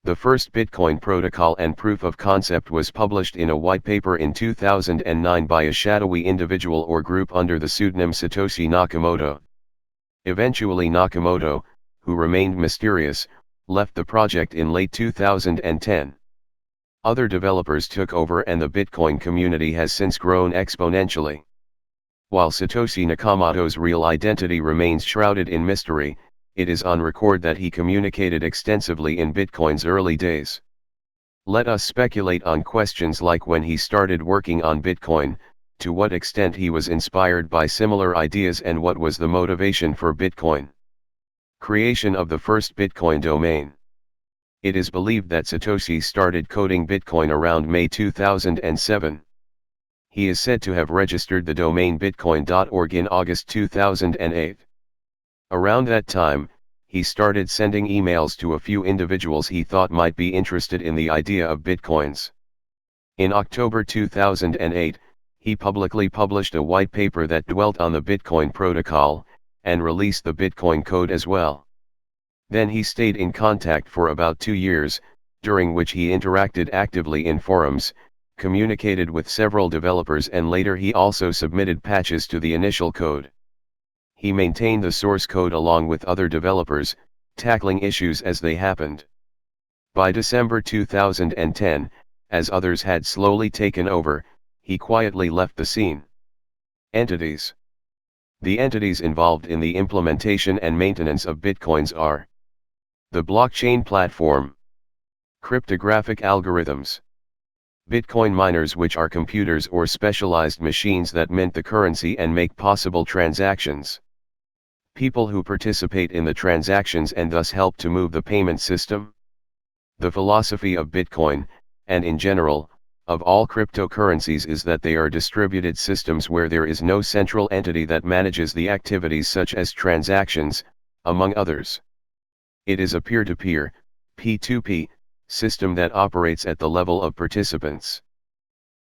The first Bitcoin protocol and proof of concept was published in a white paper in 2009 by a shadowy individual or group under the pseudonym Satoshi Nakamoto. Eventually Nakamoto, who remained mysterious, left the project in late 2010. Other developers took over and the Bitcoin community has since grown exponentially. While Satoshi Nakamoto's real identity remains shrouded in mystery, it is on record that he communicated extensively in Bitcoin's early days. Let us speculate on questions like when he started working on Bitcoin, to what extent he was inspired by similar ideas and what was the motivation for Bitcoin. Creation of the first Bitcoin domain. It is believed that Satoshi started coding Bitcoin around May 2007. He is said to have registered the domain bitcoin.org in August 2008. Around that time, he started sending emails to a few individuals he thought might be interested in the idea of Bitcoins. In October 2008, he publicly published a white paper that dwelt on the Bitcoin protocol, and released the Bitcoin code as well. Then he stayed in contact for about 2 years, during which he interacted actively in forums, communicated with several developers, and later he also submitted patches to the initial code. He maintained the source code along with other developers, tackling issues as they happened. By December 2010, as others had slowly taken over, he quietly left the scene. Entities. The entities involved in the implementation and maintenance of Bitcoins are the blockchain platform, cryptographic algorithms, Bitcoin miners, which are computers or specialized machines that mint the currency and make possible transactions, people who participate in the transactions and thus help to move the payment system. The philosophy of Bitcoin, and in general, of all cryptocurrencies, is that they are distributed systems where there is no central entity that manages the activities such as transactions, among others. It is a peer-to-peer, P2P, system that operates at the level of participants.